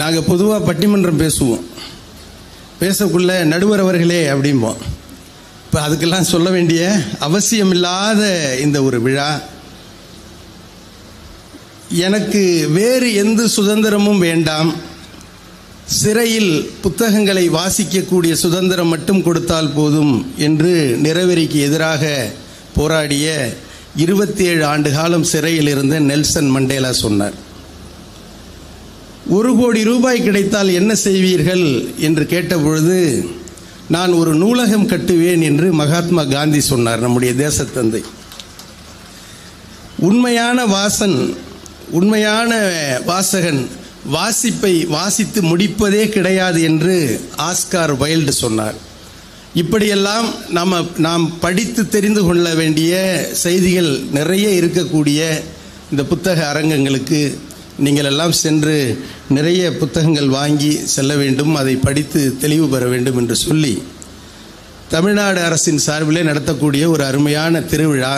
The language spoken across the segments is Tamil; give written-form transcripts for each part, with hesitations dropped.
நாங்கள் பொதுவாக பட்டிமன்றம் பேசுவோம். பேசக்குள்ள நடுவர் அவர்களே அப்படிம்போம். இப்போ அதுக்கெல்லாம் சொல்ல வேண்டிய அவசியமில்லாத இந்த ஒரு விழா. எனக்கு வேறு எந்த சுதந்திரமும் வேண்டாம், சிறையில் புத்தகங்களை வாசிக்கக்கூடிய சுதந்திரம் மட்டும் கொடுத்தால் போதும் என்று நிறவெறிக்கு எதிராக போராடிய 27 ஆண்டு காலம் சிறையில் இருந்த நெல்சன் மண்டேலா சொன்னார். 1 கோடி ரூபாய் கிடைத்தால் என்ன செய்வீர்கள் என்று கேட்டபொழுது, நான் ஒரு நூலகம் கட்டுவேன் என்று மகாத்மா காந்தி சொன்னார், நம்முடைய தேசத்தந்தை. உண்மையான வாசகன் வாசிப்பை வாசித்து முடிப்பதே கிடையாது என்று ஆஸ்கார் வைல்டு சொன்னார். இப்படியெல்லாம் நாம் படித்து தெரிந்து கொள்ள வேண்டிய செய்திகள் நிறைய இருக்கக்கூடிய இந்த புத்தக அரங்கங்களுக்கு நீங்கள் எல்லாம் சென்று நிறைய புத்தகங்கள் வாங்கி செல்ல வேண்டும், அதை படித்து தெளிவு பெற வேண்டும் என்று சொல்லி தமிழ்நாடு அரசின் சார்பிலே நடத்தக்கூடிய ஒரு அருமையான திருவிழா.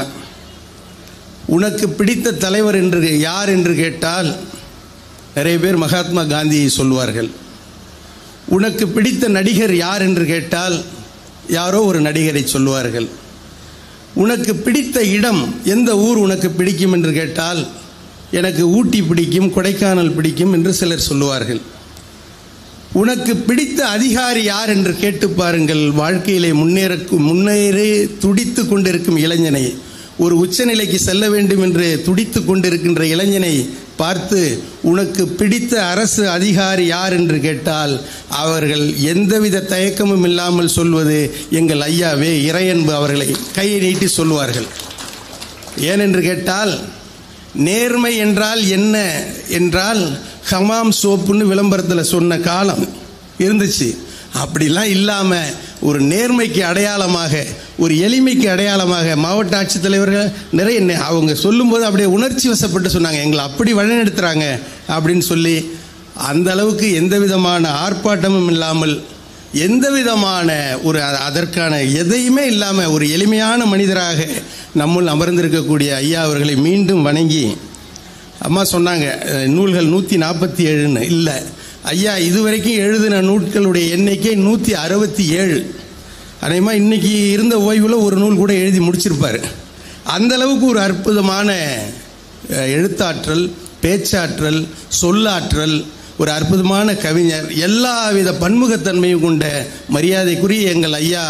உனக்கு பிடித்த தலைவர் என்று யார் என்று கேட்டால் நிறைய பேர் மகாத்மா காந்தியை சொல்வார்கள். உனக்கு பிடித்த நடிகர் யார் என்று கேட்டால் யாரோ ஒரு நடிகரை சொல்வார்கள். உனக்கு பிடித்த இடம் எந்த ஊர் உனக்கு பிடிக்கும் என்று கேட்டால் எனக்கு ஊட்டி பிடிக்கும், கொடைக்கானல் பிடிக்கும் என்று சிலர் சொல்லுவார்கள். உனக்கு பிடித்த அதிகாரி யார் என்று கேட்டு பாருங்கள். வாழ்க்கையிலே முன்னேறி துடித்து கொண்டிருக்கும் இளைஞனை, ஒரு உச்சநிலைக்கு செல்ல வேண்டும் என்று துடித்து கொண்டிருக்கின்ற இளைஞனை பார்த்து உனக்கு பிடித்த அரசு அதிகாரி யார் என்று கேட்டால் அவர்கள் எந்தவித தயக்கமும் இல்லாமல் சொல்வது எங்கள் ஐயாவே இறையன்பு அவர்களை கையை நீட்டி சொல்வார்கள். ஏனென்று கேட்டால், நேர்மை என்றால் என்ன என்றால் ஹமாம் சோப்புன்னு விளம்பரத்தில் சொன்ன காலம் இருந்துச்சு. அப்படிலாம் இல்லாமல் ஒரு நேர்மைக்கு அடையாளமாக, ஒரு எளிமைக்கு அடையாளமாக மாவட்ட ஆட்சித்தலைவர்கள் நிறைய அவங்க சொல்லும்போது அப்படியே உணர்ச்சி வசப்பட்டு சொன்னாங்க, எங்களை அப்படி வழிநடத்துகிறாங்க அப்படின்னு சொல்லி. அந்த அளவுக்கு எந்த விதமான ஆர்ப்பாட்டமும் இல்லாமல், எந்த விதமான ஒரு அதற்கான எதையுமே இல்லாமல் ஒரு எளிமையான மனிதராக நம்முள் அமர்ந்திருக்கக்கூடிய ஐயா அவர்களை மீண்டும் வணங்கி, அம்மா சொன்னாங்க நூல்கள் 147ன்னு இல்லை, ஐயா இதுவரைக்கும் எழுதின நூல்களுடைய எண்ணிக்கை 167. அதேமாதிரி இன்னைக்கு இருந்த ஓய்வில் ஒரு நூல் கூட எழுதி முடிச்சிருப்பார். அந்த அளவுக்கு ஒரு அற்புதமான எழுத்தாற்றல், பேச்சாற்றல், சொல்லாற்றல், ஒரு அற்புதமான கவிஞர், எல்லாவித பன்முகத்தன்மையும் கொண்ட மரியாதைக்குரிய எங்கள் ஐயா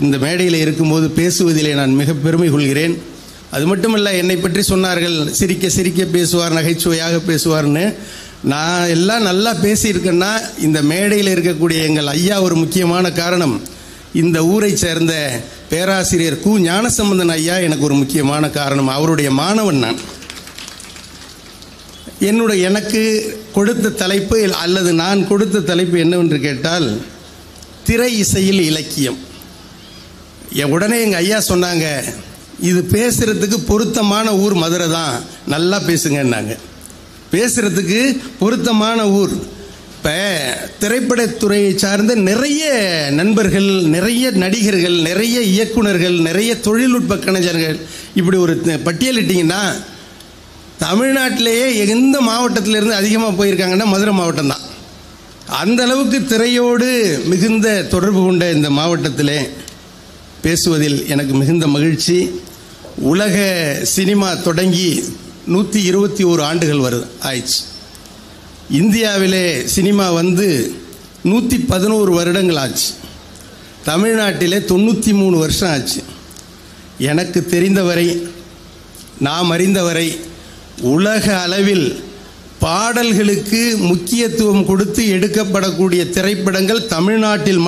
இந்த மேடையில் இருக்கும்போது பேசுவதிலே நான் மிக பெருமை கொள்கிறேன். அது மட்டுமல்ல, என்னை பற்றி சொன்னார்கள் சிரிக்க சிரிக்க பேசுவார், நகைச்சுவையாக பேசுவார்னு. நான் எல்லாம் நல்லா பேசியிருக்கேன்னா இந்த மேடையில் இருக்கக்கூடிய எங்கள் ஐயா ஒரு முக்கியமான காரணம். இந்த ஊரை சேர்ந்த பேராசிரியர் கு ஞானசம்பந்தன் ஐயா எனக்கு ஒரு முக்கியமான காரணம். அவருடைய மாணவன் நான். எனக்கு கொடுத்த தலைப்பு அல்லது நான் கொடுத்த தலைப்பு என்னவென்று கேட்டால், திரை இசையில் இலக்கியம். உடனே எங்கள் ஐயா சொன்னாங்க, இது பேசுறதுக்கு பொருத்தமான ஊர் மதுரை தான், நல்லா பேசுங்கன்னாங்க. பேசுறதுக்கு பொருத்தமான ஊர். இப்போ திரைப்படத்துறையை சார்ந்த நிறைய நண்பர்கள், நிறைய நடிகர்கள், நிறைய இயக்குனர்கள், நிறைய தொழில்நுட்ப கலைஞர்கள், இப்படி ஒரு பட்டியலிட்டிங்கன்னா தமிழ்நாட்டிலேயே எந்த மாவட்டத்திலிருந்து அதிகமாக போயிருக்காங்கன்னா மதுரை மாவட்டம் தான். அந்த அளவுக்கு திரையோடு மிகுந்த தொடர்பு கொண்ட இந்த மாவட்டத்திலே பேசுவதில் எனக்கு மிகுந்த மகிழ்ச்சி. உலக சினிமா தொடங்கி 121 ஆண்டுகள் ஆயிடுச்சு. இந்தியாவிலே சினிமா வந்து 111 வருடங்கள் ஆச்சு. தமிழ்நாட்டிலே 93 வருஷம் ஆச்சு. எனக்கு தெரிந்தவரை, நாம் அறிந்தவரை, உலக அளவில் பாடல்களுக்கு முக்கியத்துவம் கொடுத்து எடுக்கப்படக்கூடிய திரைப்படங்கள் தமிழ்நாட்டில்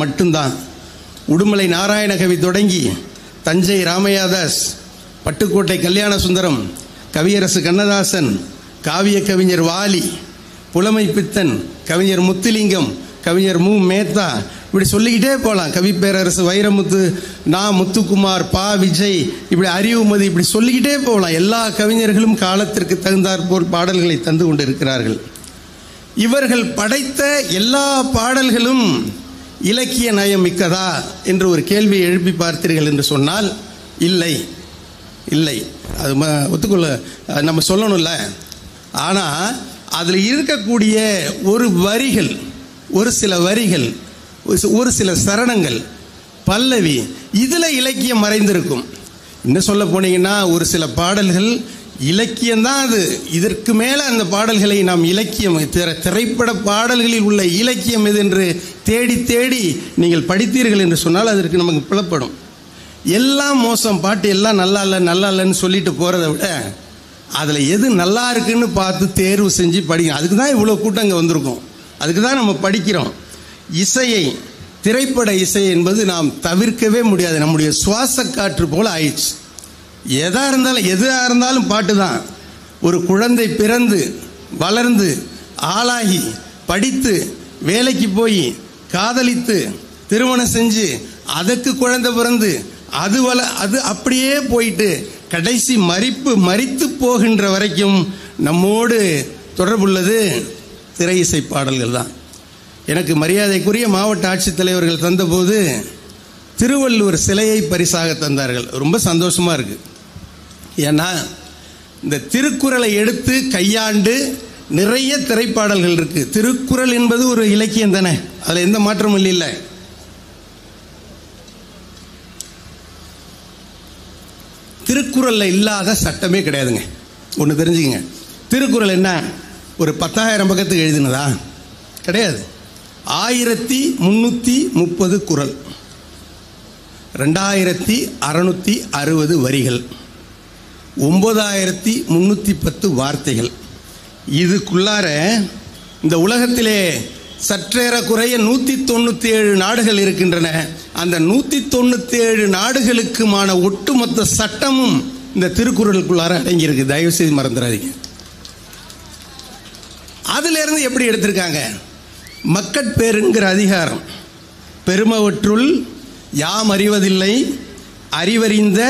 மட்டும்தான். உடுமலை நாராயணகவி தொடங்கி தஞ்சை ராமையாதாஸ், பட்டுக்கோட்டை கல்யாண சுந்தரம், கவியரசு கண்ணதாசன், காவிய கவிஞர் வாலி, புலமை பித்தன், கவிஞர் முத்துலிங்கம், கவிஞர் மு மேத்தா, இப்படி சொல்லிக்கிட்டே போகலாம். கவி பேரரசு வைரமுத்து, முத்துக்குமார், பா விஜய், இப்படி அறிவுமதி, இப்படி சொல்லிக்கிட்டே போகலாம். எல்லா கவிஞர்களும் காலத்திற்கு தகுந்தாற்போல் பாடல்களை தந்து கொண்டு இருக்கிறார்கள். இவர்கள் படைத்த எல்லா பாடல்களும் இலக்கிய நயம் மிக்கதா என்று ஒரு கேள்வியை எழுப்பி பார்த்தீர்கள் என்று சொன்னால் இல்லை. அது ஒத்துக்கொள்ள நம்ம சொல்லணும்ல. ஆனால் அதில் இருக்கக்கூடிய ஒரு வரிகள், ஒரு சில வரிகள், ஒரு சில சரணங்கள், பல்லவி, இதில் இலக்கியம் மறைந்திருக்கும். இன்னும் சொல்ல போனீங்கன்னா ஒரு சில பாடல்கள் இலக்கியம்தான். அது இதற்கு மேலே அந்த பாடல்களை நாம் இலக்கியம், திரைப்பட பாடல்களில் உள்ள இலக்கியம் எது என்று தேடி தேடி நீங்கள் படித்தீர்கள் என்று சொன்னால் அதற்கு நமக்கு புலப்படும். எல்லாம் மோசம், பாட்டு எல்லாம் நல்லா இல்லை நல்லா இல்லைன்னு சொல்லிட்டு போகிறத விட அதில் எது நல்லா இருக்குன்னு பார்த்து தேர்வு செஞ்சு படிக்கணும். அதுக்கு தான் இவ்வளோ கூட்டம் இங்கே வந்திருக்கோம், அதுக்கு தான் நம்ம படிக்கிறோம். இசையை, திரைப்பட இசை என்பது நாம் தவிர்க்கவே முடியாது. நம்முடைய சுவாச காற்று போல் ஆயிடுச்சு. எதாக இருந்தாலும் பாட்டு தான். ஒரு குழந்தை பிறந்து வளர்ந்து ஆளாகி படித்து வேலைக்கு போய் காதலித்து திருமணம் செஞ்சு அதுக்கு குழந்தை பிறந்து அது அப்படியே போயிட்டு கடைசி மரித்து போகின்ற வரைக்கும் நம்மோடு தொடர்புள்ளது திரை இசை பாடல்கள் தான். எனக்கு மரியாதைக்குரிய மாவட்ட ஆட்சித்தலைவர்கள் தந்தபோது திருவள்ளுவர் சிலையை பரிசாக தந்தார்கள். ரொம்ப சந்தோஷமாக இருக்குது. ஏன்னா இந்த திருக்குறளை எடுத்து கையாண்டு நிறைய திரைப்பாடல்கள் இருக்குது. திருக்குறள் என்பது ஒரு இலக்கியம் தானே, அதில் எந்த மாற்றமும் இல்லை. திருக்குறளில் இல்லாத சட்டமே கிடையாதுங்க. ஒன்று தெரிஞ்சுக்கங்க, திருக்குறள் என்ன ஒரு 10,000 பக்கத்துக்கு எழுதினதா? கிடையாது. 1330 குறள், 2660 வரிகள், 9310 வார்த்தைகள். இதுக்குள்ளார இந்த உலகத்திலே சற்றேறக்குறைய 197 நாடுகள் இருக்கின்றன. அந்த 197 நாடுகளுக்குமான ஒட்டுமொத்த சட்டமும் இந்த திருக்குறளுக்குள்ளார அடங்கியிருக்கு. தயவு செய்து மறந்துடாதீங்க. அதிலிருந்து எப்படி எடுத்திருக்காங்க? மக்கட்பேருங்கிற அதிகாரம், பெருமவற்றுள் யாம் அறிவதில்லை அறிவறிந்த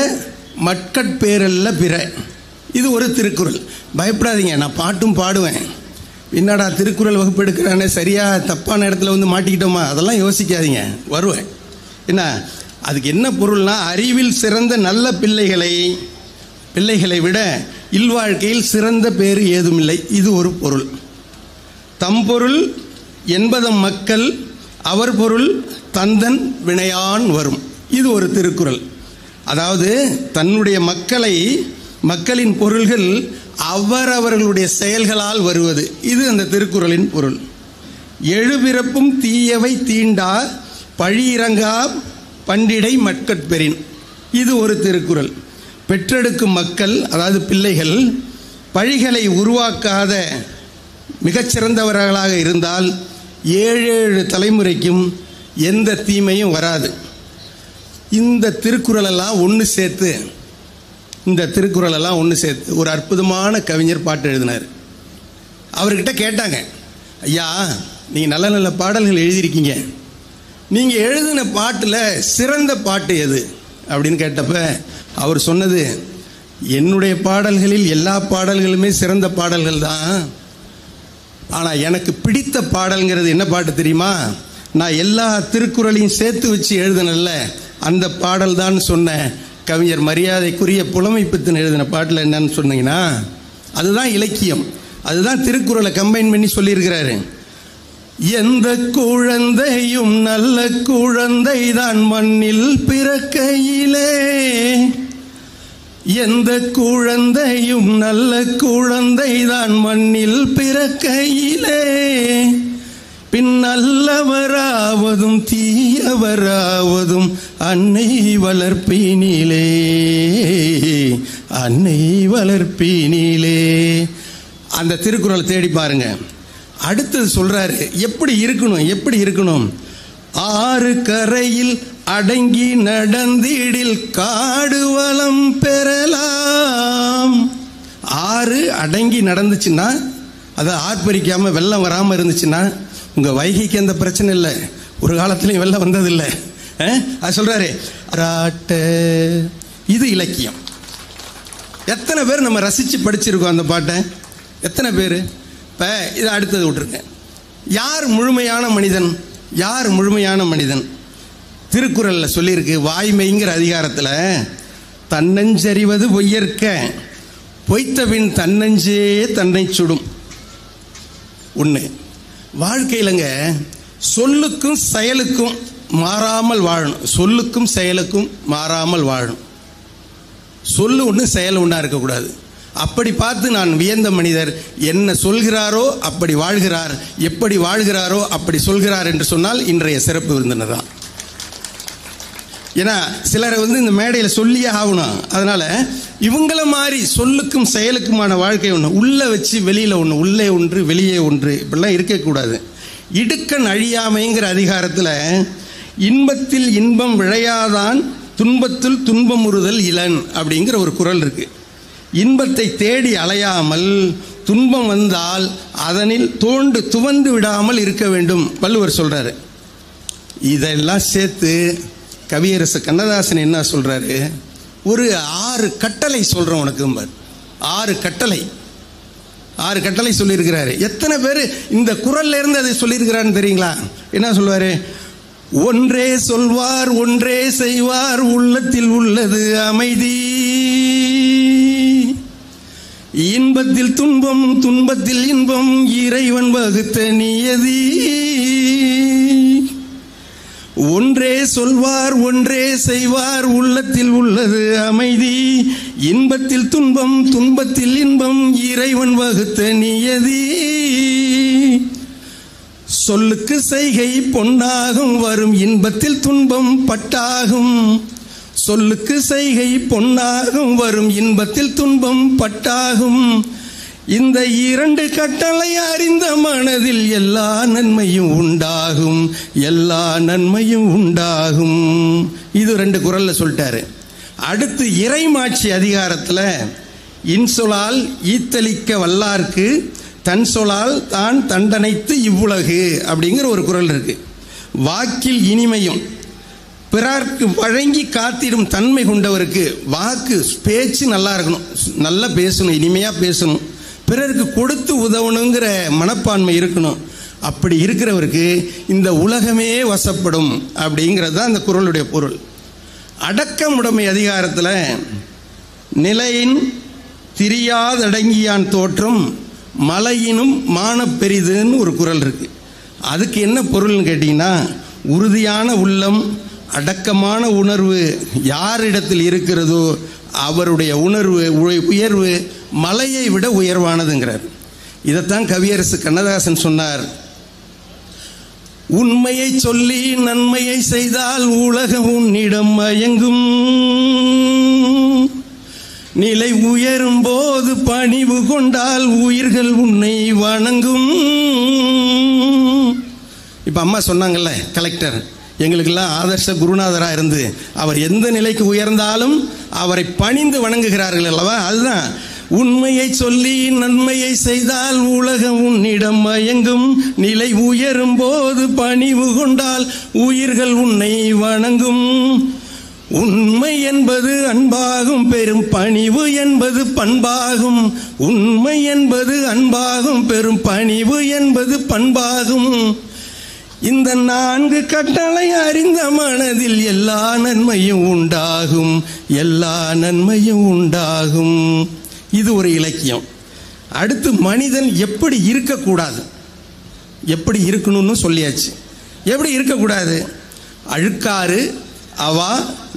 மக்கட்பேரல்ல பிற. இது ஒரு திருக்குறள். பயப்படாதீங்க, நான் பாட்டும் பாடுவேன். என்னடா திருக்குறள் வகுப்பு எடுக்கிறானே, சரியா தப்பான இடத்துல வந்து மாட்டிக்கிட்டோமா, அதெல்லாம் யோசிக்காதீங்க, வருவேன். என்ன அதுக்கு என்ன பொருள்னா, அறிவில் சிறந்த நல்ல பிள்ளைகளை விட இல்வாழ்க்கையில் சிறந்த பேறு ஏதுமில்லை. இது ஒரு பொருள். தம்பொருள் என்பதம் மக்கள், அவர் பொருள் தந்தன் வினையான் வரும். இது ஒரு திருக்குறள். அதாவது தன்னுடைய மக்களின் பொருள்கள் அவர்களுடைய செயல்களால் வருவது. இது அந்த திருக்குறளின் பொருள். எழுபிறப்பும் தீயவை தீண்டா பழியிறங்கா பண்டிடை மக்கட்பெறின். இது ஒரு திருக்குறள். பெற்றெடுக்கும் மக்கள், அதாவது பிள்ளைகள், பழிகளை உருவாக்காத மிகச்சிறந்தவர்களாக இருந்தால் 7 தலைமுறைக்கும் எந்த தீமையும் வராது. இந்த திருக்குறளெல்லாம் ஒன்று சேர்த்து ஒரு அற்புதமான கவிஞர் பாட்டு எழுதினார். அவர்கிட்ட கேட்டாங்க, ஐயா நீங்கள் நல்ல நல்ல பாடல்கள் எழுதியிருக்கீங்க, நீங்கள் எழுதின பாட்டில் சிறந்த பாட்டு எது அப்படின்னு கேட்டப்ப அவர் சொன்னது, என்னுடைய பாடல்களில் எல்லா பாடல்களுமே சிறந்த பாடல்கள் தான். ஆனால் எனக்கு பிடித்த பாடல்ங்கிறது என்ன பாட்டு தெரியுமா? நான் எல்லா திருக்குறளையும் சேர்த்து வச்சு எழுதினல்ல, அந்த பாடல் தான் சொன்ன கவிஞர் மரியாதைக்குரிய புலமைப்பித்தன் எழுதின பாட்டில் என்னன்னு சொன்னீங்கன்னா, அதுதான் இலக்கியம். அதுதான் திருக்குறளை கம்பைன் பண்ணி சொல்லியிருக்கிறாரு. எந்த குழந்தையும் நல்ல குழந்தை தான் மண்ணில் பிறக்கையிலே, எந்த குழந்தையும் நல்ல குழந்தை தான் மண்ணில் பிறக்கையிலே, பின் நல்லவராவதும் தீயவராவதும் அன்னை வளர்ப்பினிலே, அன்னை வளர்ப்பினிலே. அந்த திருக்குறளை தேடி பாருங்க. அடுத்தது சொல்றாரு எப்படி இருக்கணும். 6 கரையில் அடங்கி நடந்திடில் காடு வளம் பெறலாம். 6 அடங்கி நடந்துச்சுன்னா, அதை ஆர்ப்பரிக்காம வெள்ளம் வராமல் இருந்துச்சுன்னா உங்கள் வைகைக்கு எந்த பிரச்சனை இல்லை, ஒரு காலத்துலையும் வெள்ளம் வந்ததில்லை. அது சொல்றாரு. இது இலக்கியம். எத்தனை பேர் நம்ம ரசித்து படிச்சிருக்கோம் அந்த பாட்டை? எத்தனை பேர்? இப்போ இதை அடுத்தது விட்டுருங்க. யார் முழுமையான மனிதன்? திருக்குறளில் சொல்லியிருக்கு, வாய்மைங்கிற அதிகாரத்தில், தன்னஞ்சறிவது பொய்யற்க பொய்த்தபின் தன்னஞ்சே தன்னை சுடும். ஒன்று. வாழ்க்கையிலங்க சொல்லுக்கும் செயலுக்கும் மாறாமல் வாழணும். சொல்லுக்கும் செயலுக்கும் மாறாமல் வாழணும். சொல்லு ஒன்று செயல் ஒன்றா இருக்கக்கூடாது. அப்படி பார்த்து நான் வியந்த மனிதர் என்ன சொல்கிறாரோ அப்படி வாழ்கிறார், எப்படி வாழ்கிறாரோ அப்படி சொல்கிறார் என்று சொன்னால் இன்றைய சிறப்பு விருந்தினர் தான். ஏன்னா சிலரை இந்த மேடையில் சொல்லியே ஆகணும். அதனால் இவங்கள மாதிரி சொல்லுக்கும் செயலுக்குமான வாழ்க்கை ஒன்று, உள்ளே வச்சு வெளியில் ஒன்று, உள்ளே ஒன்று வெளியே ஒன்று, இப்படிலாம் இருக்கக்கூடாது. இடுக்கண் அழியாமைங்கிற அதிகாரத்தில் இன்பத்தில் இன்பம் விழையாதான் துன்பத்தில் துன்பமுறுதல் இளன் அப்படிங்கிற ஒரு குறள் இருக்கு. இன்பத்தை தேடி அலையாமல் துன்பம் வந்தால் அதனில் துவண்டு விடாமல் இருக்க வேண்டும் வள்ளுவர் சொல்றாரு. இதெல்லாம் சேர்த்து கவியரசு கண்ணதாசன் என்ன சொல்றாரு, ஒரு 6 கட்டளை சொல்றேன் உனக்கு. 6 கட்டளை சொல்லியிருக்கிறாரு. எத்தனை பேர் இந்த குறள்ல இருந்து அதை சொல்லியிருக்கிறான்னு தெரியுங்களா? என்ன சொல்வாரு? ஒன்றே சொல்வார் ஒன்றே செய்வார் உள்ளத்தில் உள்ளது அமைதி, இன்பத்தில் துன்பம் துன்பத்தில் இன்பம் இறைவன் வகுத்த நியதி. ஒன்றே சொல்வார் ஒன்றே செய்வார் உள்ளத்தில் உள்ளது அமைதி, இன்பத்தில் துன்பம் துன்பத்தில் இன்பம் இறைவன் வகுத்த நியதி. சொல்லுக்கு செய்கை பொன்னாகும் வரும் இன்பத்தில் துன்பம் பட்டாகும், சொல்லுக்கு செய்கை பொன்னாகும் வரும் இன்பத்தில் துன்பம் பட்டாகும். இந்த 2 கட்டளை அறிந்த மனதில் எல்லா நன்மையும் உண்டாகும், எல்லா நன்மையும் உண்டாகும். இது 2 குறள்ல சொல்லிட்டாரு. அடுத்து இறைமாட்சி அதிகாரத்தில் இன்சொலால் ஈத்தளிக்க வல்லார்க்கு தன் சொலால் தான் தண்டனைத்து இவ்வுலகு அப்படிங்கிற ஒரு குறள் இருக்கு. வாக்கில் இனிமையும் பிறர்க்கு வழங்கி காத்திடும் தன்மை கொண்டவருக்கு, வாக்கு பேச்சு நல்லா இருக்கணும், நல்லா பேசணும், இனிமையாக பேசணும், பிறருக்கு கொடுத்து உதவணுங்கிற மனப்பான்மை இருக்கணும். அப்படி இருக்கிறவருக்கு இந்த உலகமே வசப்படும் அப்படிங்கிறது தான் அந்த குறளுடைய பொருள். அடக்கமுடைமை அதிகாரத்தில் நிலையின் திரியாதடங்கியான் தோற்றம் மலையினும் மான பெரிதுன்னு ஒரு குறள் இருக்கு. அதுக்கு என்ன பொருள்னு கேட்டிங்கன்னா, உறுதியான உள்ளம் அடக்கமான உணர்வு யாரிடத்தில் இருக்கிறதோ அவருடைய உணர்வு உயர்வு மலையை விட உயர்வானதுங்கிறார். இதைத்தான் கவியரசு கண்ணதாசன் சொன்னார். உண்மையை சொல்லி நன்மையை செய்தால் உலகம் உன்னிடம் மயங்கும், நிலை உயரும் போது பணிவு கொண்டால் உயிர்கள் உன்னை வணங்கும். இப்ப அம்மா சொன்னாங்கல்ல, கலெக்டர் எங்களுக்கெல்லாம் ஆதர்ச குருநாதராக இருந்து அவர் எந்த நிலைக்கு உயர்ந்தாலும் அவரை பணிந்து வணங்குகிறார்கள் அல்லவா? அதுதான் உண்மையை சொல்லி நன்மையை செய்தால் உலகம் உன்னிடம் மயங்கும், நிலை உயரும் போது பணிவு கொண்டால் உயிர்கள் உன்னை வணங்கும். உண்மை என்பது அன்பாகும் பெரும் பணிவு என்பது பண்பாகும், உண்மை என்பது அன்பாகும் பெரும் பணிவு என்பது பண்பாகும். இந்த 4 கட்டளை அறிந்த மனதில் எல்லா நன்மையும் உண்டாகும், எல்லா நன்மையும் உண்டாகும். இது ஒரு இலக்கியம். அடுத்து மனிதன் எப்படி இருக்கக்கூடாது, எப்படி இருக்கணும்னு சொல்லியாச்சு. எப்படி இருக்கக்கூடாது? அழுக்காறு அவா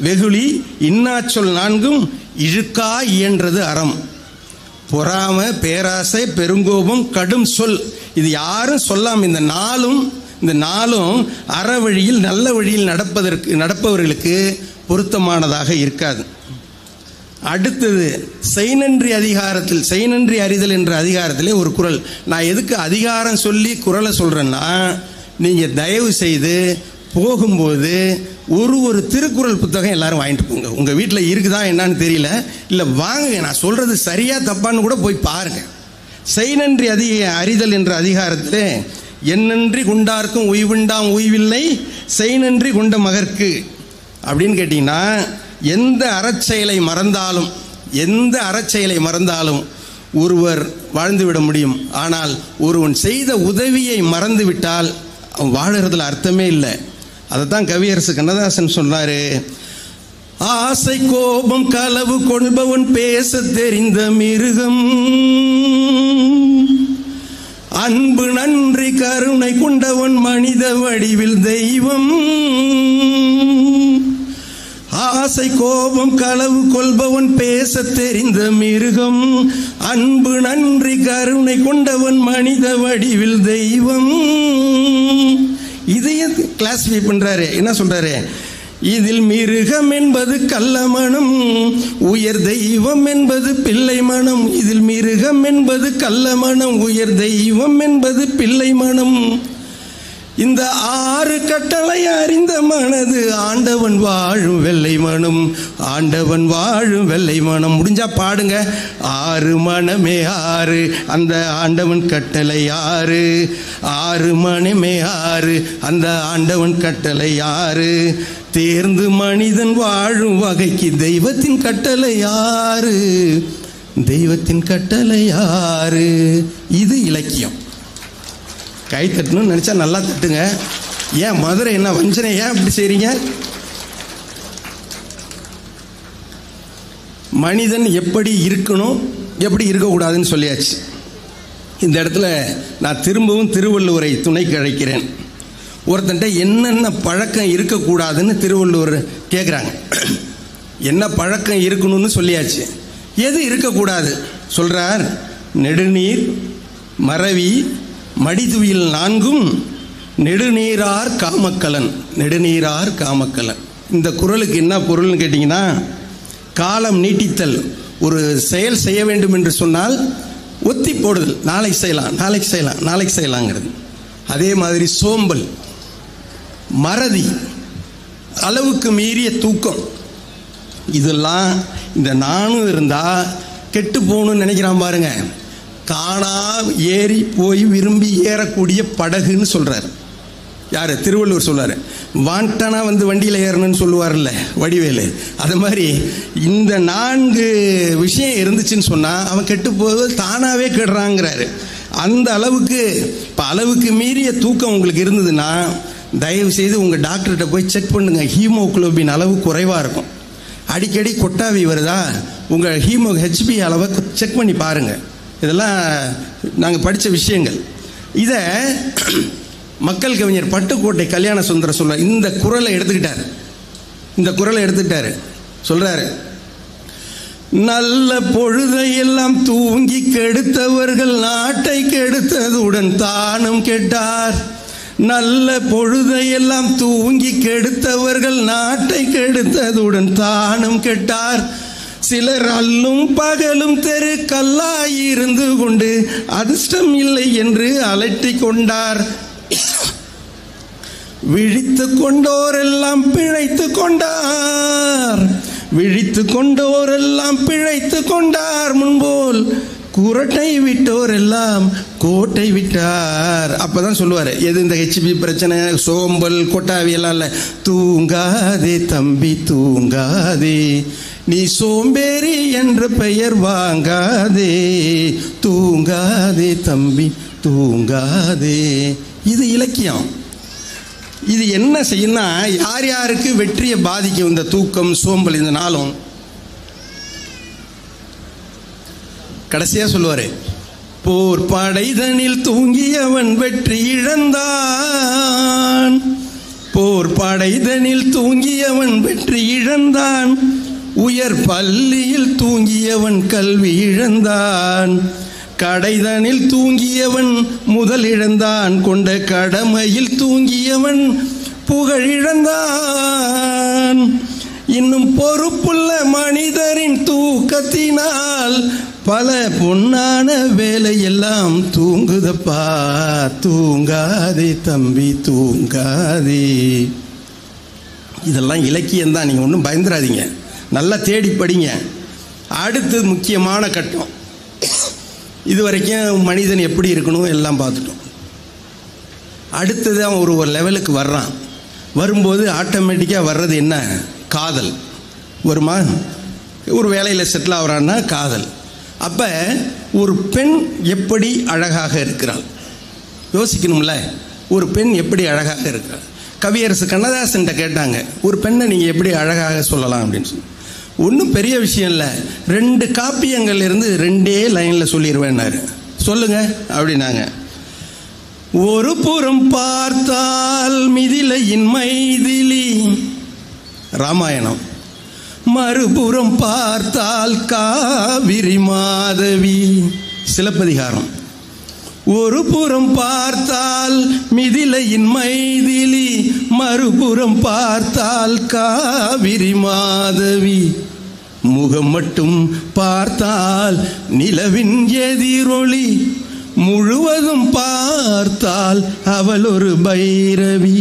வெகுளி இன்னாச்சொல் 4ம் இழுக்கா இயன்றது அறம். பொறாமை பேராசை பெருங்கோபம் கடும் சொல், இது யாரும் சொல்லாம இந்த நாளும் அற வழியில் நல்ல வழியில் நடப்பவர்களுக்கு பொருத்தமானதாக இருக்காது. அடுத்தது செய்நன்றி அதிகாரத்தில், செய்நன்றி அறிதல் என்ற அதிகாரத்திலே ஒரு குறள். நான் எதுக்கு அதிகாரம் சொல்லி குறளை சொல்றேன்னா, நீங்க தயவு செய்து போகும்போது ஒரு திருக்குறள் புத்தகம் எல்லாரும் வாங்கிட்டு போங்க. உங்க வீட்டில் இருக்குதா என்னன்னு தெரியல, இல்லை வாங்குங்க. நான் சொல்றது சரியா தப்பான்னு கூட போய் பாருங்க. செய்நன்றி அறிதல் என்ற அதிகாரத்திலே என்னன்றி கொண்டார்க்கும் உய்வுண்டாம் உய்வில்லை செய்நன்றி கொண்ட மகற்கு அப்படின்னு கேட்டீங்கன்னா, எந்த அறச்செயலை மறந்தாலும் ஒருவர் வாழ்ந்துவிட முடியும். ஆனால் ஒருவன் செய்த உதவியை மறந்து விட்டால் அவன் வாழறதுல அர்த்தமே இல்லை. அதைத்தான் கவியரசு கண்ணதாசன் சொன்னாரு. ஆசை கோபம் களவு கொள்பவன் பேச தெரிந்த மிருகம், அன்பு நன்றி கருணை கொண்டவன் மனித வடிவில் தெய்வம். ஆசை கோபம் களவு கொள்பவன் பேச தெரிந்த மிருகம். அன்பு நன்றி கருணை கொண்டவன் மனித வடிவில் தெய்வம். இதையும் கிளாஸிஃபை பண்றாரு. என்ன சொல்றாரு? இதில் மிருகம் என்பது கள்ளமனம், உயர் தெய்வம் என்பது பிள்ளை மனம். இதில் மிருகம் என்பது கள்ளமனம், உயர் தெய்வம் என்பது பிள்ளை மனம். இந்த 6 கட்டளை அறிந்த மனது ஆண்டவன் வாழும் வெள்ளை மனம், ஆண்டவன் வாழும் வெள்ளை மனம். முடிஞ்சா பாடுங்க. 6 மனமே 6 அந்த ஆண்டவன் கட்டளை 6. 6 மனமே 6 அந்த ஆண்டவன் கட்டளை 6. தேர்ந்து மனிதன் வாழும் வகைக்கு தெய்வத்தின் கட்டளை 6. தெய்வத்தின் கட்டளை 6. இது இலக்கியம். கை தட்டணும்னு நினைச்சா நல்லா தட்டுங்க. ஏன் மதுரை என்ன வஞ்சனை? ஏன் இப்படி செய்றீங்க? மனிதன் எப்படி இருக்கணும், எப்படி இருக்கக்கூடாதுன்னு சொல்லியாச்சு. இந்த இடத்துல நான் திரும்பவும் திருவள்ளுவரை துணைக்கு அழைக்கிறேன். ஒருத்தன்ட்ட என்னென்ன பழக்கம் இருக்கக்கூடாதுன்னு திருவள்ளுவர் கேட்குறாங்க. என்ன பழக்கம் இருக்கணும்னு சொல்லியாச்சு. எது இருக்கக்கூடாது சொல்றார்? நெடுநீர் மறவி மடிதுயில் 4 நெடுநீரார் காமக்கலன். நெடுநீரார் காமக்கலன். இந்த குறளுக்கு என்ன பொருள்னு கேட்டிங்கன்னா, காலம் நீட்டித்தல். ஒரு செயல் செய்ய வேண்டும் என்று சொன்னால் ஒத்தி போடுதல். நாளைக்கு செய்யலாம், நாளைக்கு செய்யலாம், நாளைக்கு செய்யலாங்கிறது. அதே மாதிரி சோம்பல், மறதி, அளவுக்கு மீறிய தூக்கம். இதெல்லாம் இந்த 4 இருந்தால் கெட்டு போகணும்னு நினைக்கிறான் பாருங்க. தானா ஏறி போய் விரும்பி ஏறக்கூடிய படகுன்னு சொல்றாரு. யாரு? திருவள்ளுவர் சொல்றாரு. வாண்டனா வந்து வண்டியில் ஏறணும்னு சொல்லுவார்ல வடிவேலு. அது மாதிரி இந்த 4 விஷயம் இருந்துச்சுன்னு சொன்னா அவன் கெட்டு போவது தானாவே கெடுறாங்கிறாரு. அந்த அளவுக்கு இப்போ அளவுக்கு மீறிய தூக்கம் உங்களுக்கு இருந்ததுன்னா தயவு செய்து உங்கள் டாக்டர்கிட்ட போய் செக் பண்ணுங்க. ஹீமோகுளோபின் அளவு குறைவாக இருக்கும். அடிக்கடி கொட்டாவி வருதா, உங்கள் ஹெச்பி அளவை செக் பண்ணி பாருங்கள். இதெல்லாம் நாங்கள் படித்த விஷயங்கள். இதை மக்கள் கவிஞர் பட்டுக்கோட்டை கல்யாண சுந்தரம் சொல்ல இந்த குறளை எடுத்துக்கிட்டாரு. சொல்றாரு, நல்ல பொழுதையெல்லாம் தூங்கி கெடுத்தவர்கள் நாட்டை கெடுத்ததுடன் தானும் கெட்டார். நல்ல பொழுதையெல்லாம் தூங்கி கெடுத்தவர்கள் நாட்டை கெடுத்ததுடன் தானும் கெட்டார். சிலர் அல்லும் பகலும் தெரு கல்லாயிருந்து கொண்டு அதிர்ஷ்டம் இல்லை என்று அலட்டி கொண்டார். விழித்து கொண்டோரெல்லாம் பிழைத்து கொண்டார். விழித்து கொண்டோரெல்லாம் பிழைத்து கொண்டார். முன்போல் குரட்டை விட்டோரெல்லாம் கோட்டை விட்டார். அப்பதான் சொல்லுவார். எது இந்த ஹெச்பி பிரச்சனை, சோம்பல், கொட்டாவி எல்லாம் இல்லை. தூங்காதே தம்பி தூங்காதே, நீ சோம்பேறி என்ற பெயர் வாங்காதே. தூங்காதே தம்பி தூங்காதே. இது இலக்கியம். இது என்ன செய்யும்னா, யார் யாருக்கு வெற்றியை பாதிக்கும் இந்த தூக்கம், சோம்பல், இந்த நாளும். கடைசியா சொல்லுவாரு, போர் படைதனில் தூங்கியவன் வெற்றி இழந்தான். போர் படைதனில் தூங்கியவன் வெற்றி இழந்தான். உயர் பள்ளியில் தூங்கியவன் கல்வி இழந்தான். கடைதனில் தூங்கியவன் முதல் இழந்தான். கொண்ட கடமையில் தூங்கியவன் புகழ் இழந்தான். இன்னும் பொறுப்புள்ள மனிதரின் தூக்கத்தினால் பல பொன்னான வேலையெல்லாம் தூங்குதப்பா. தூங்காதே தம்பி தூங்காதே. இதெல்லாம் இலக்கியம்தான். நீங்கள் ஒன்றும் பயந்துடாதீங்க, நல்லா தேடி படிங்க. அடுத்து முக்கியமான கட்டம். இதுவரைக்கும் மனிதன் எப்படி இருக்கணும் எல்லாம் பார்த்துட்டோம். அடுத்தது அவன் ஒரு லெவலுக்கு வர்றான். வரும்போது ஆட்டோமேட்டிக்காக வர்றது என்ன? காதல் வருமா? ஒரு வேலையில் செட்டில் ஆகிறான்னா காதல். அப்போ ஒரு பெண் எப்படி அழகாக இருக்கிறாள் யோசிக்கணும்ல. ஒரு பெண் எப்படி அழகாக இருக்கிறாள்? கவியரசு கண்ணதாசன் கேட்டாங்க, ஒரு பெண்ணை நீங்கள் எப்படி அழகாக சொல்லலாம் அப்படின்னு சொல்லி. ஒன்றும் பெரிய விஷயம் இல்லை, 2 காப்பியங்கள் இருந்து 2 லைனில் சொல்லிடுவேன்னாரு. சொல்லுங்க அப்படின்னாங்க. ஒரு புறம் பார்த்தால் மிதிலையின் மைதிலி ராமாயணம், மறுபுறம் பார்த்தால் காவிரி மாதவி சிலப்பதிகாரம். ஒரு புறம் பார்த்தால் மிதிலையின் மைதிலி, மறுபுறம் பார்த்தால் காவிரி மாதவி. முகம் மட்டும் பார்த்தால் நிலவின் எதிரொளி, முழுவதும் பார்த்தால் அவள் ஒரு பைரவி,